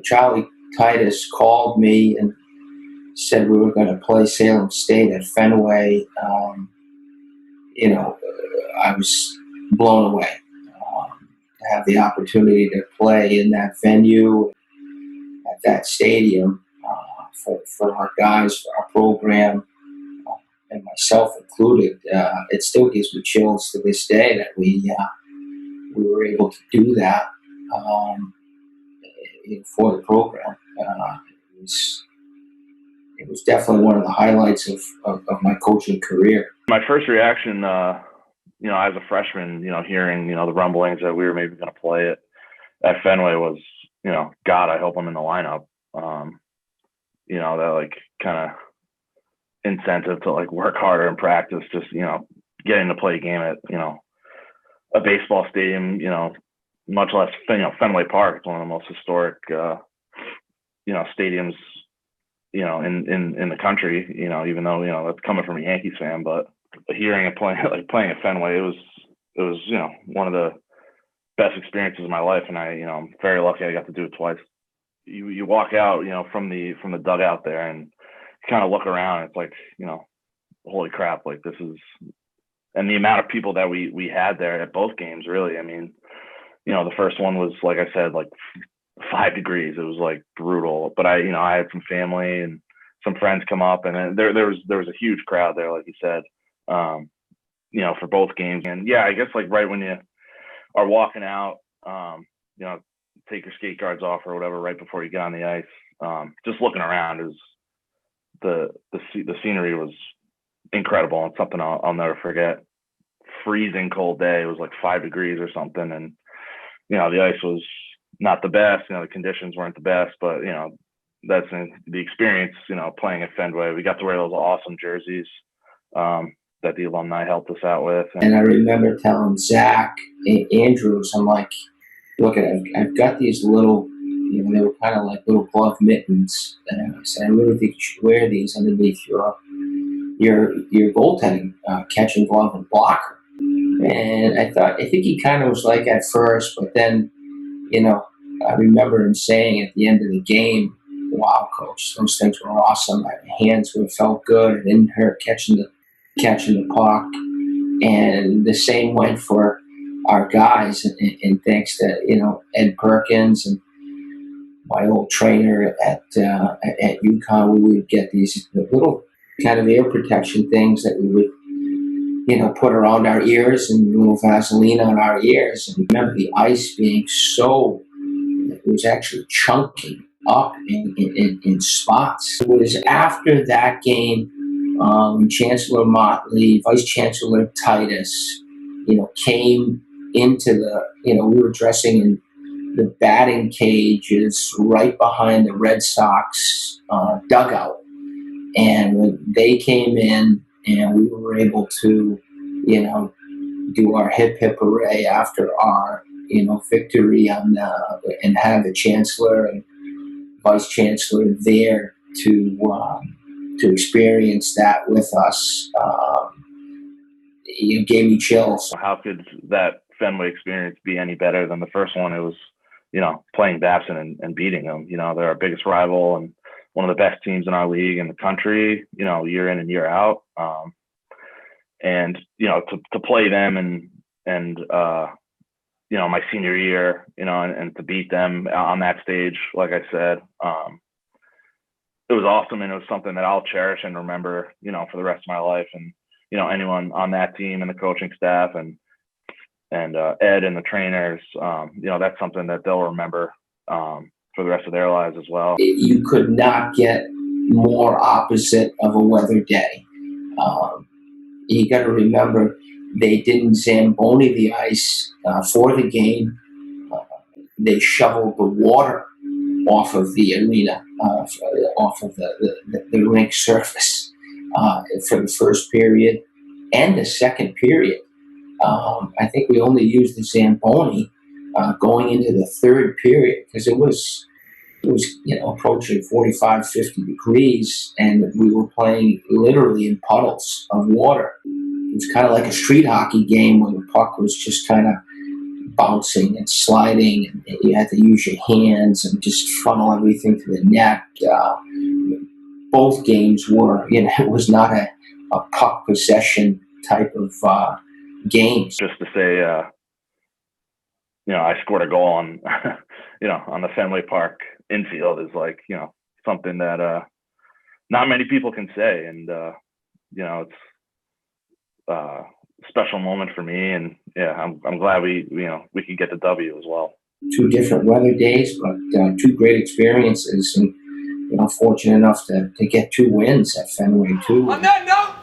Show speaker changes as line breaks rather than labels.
Charlie Titus called me and said we were going to play Salem State at Fenway. I was blown away to have the opportunity to play in that venue at that stadium for our guys, for our program, and myself included. It still gives me chills to this day that we were able to do that for the program. It was definitely one of the highlights of my coaching career.
My first reaction, as a freshman, hearing, the rumblings that we were maybe going to play it at Fenway was, God, I hope I'm in the lineup. That like kind of incentive to like work harder in practice, just, getting to play a game at, a baseball stadium, much less, Fenway Park. It's one of the most historic, stadiums, in the country, even though, that's coming from a Yankees fan, but hearing it playing at Fenway, it was, one of the best experiences of my life. And I'm very lucky I got to do it twice. You walk out, from the dugout there and kind of look around. It's like, holy crap, like this is, and the amount of people that we had there at both games, really. I mean, the first one was, like I said, like 5 degrees. It was like brutal, but I had some family and some friends come up, and there was a huge crowd there, like you said, for both games. And yeah, I guess like right when you are walking out, take your skate guards off or whatever, right before you get on the ice, just looking around is the scenery was incredible, and something I'll never forget. Freezing cold day. It was like 5 degrees or something, and the ice was not the best. The conditions weren't the best, but that's the experience. Playing at Fenway, we got to wear those awesome jerseys that the alumni helped us out with.
And I remember telling Zach Andrews, I'm like, look, I've got these little, they were kind of like little glove mittens, and I said, I really think you should wear these underneath your goaltending catching glove and blocker. And I think he kind of was like at first, but then, I remember him saying at the end of the game, wow, coach, those things were awesome. My hands would have felt good. It didn't hurt catching the puck. And the same went for our guys. And thanks to, Ed Perkins and my old trainer at UConn, we would get these little kind of ear protection things that we would, put around our ears, and a little Vaseline on our ears. And remember the ice being it was actually chunking up in spots. It was after that game, Chancellor Motley, Vice Chancellor Titus, came into we were dressing in the batting cages right behind the Red Sox dugout. And when they came in, and we were able to, do our hip hip hooray after our, victory and have the chancellor and vice chancellor there to experience that with us. It gave me chills.
How could that Fenway experience be any better than the first one? It was, playing Babson and beating them. They're our biggest rival and one of the best teams in our league in the country, year in and year out. And, to play them and my senior year, and to beat them on that stage, like I said, it was awesome. And it was something that I'll cherish and remember, for the rest of my life. And, anyone on that team and the coaching staff and Ed and the trainers, that's something that they'll remember for the rest of their lives as well.
You could not get more opposite of a weather day. You got to remember, they didn't Zamboni the ice for the game. They shoveled the water off of the arena, off of the rink surface for the first period and the second period. I think we only used the Zamboni going into the third period because it was approaching 45, 50 degrees, and we were playing literally in puddles of water. It was kind of like a street hockey game where the puck was just kind of bouncing and sliding, and you had to use your hands and just funnel everything to the net. Both games were, it was not a puck possession type of games.
Just to say, I scored a goal on, on the Fenway Park infield is like, something that not many people can say. And, it's a special moment for me. And yeah, I'm glad we could get the W as well.
2 different weather days, but 2 great experiences, and fortunate enough to get 2 wins at Fenway too.
On that note,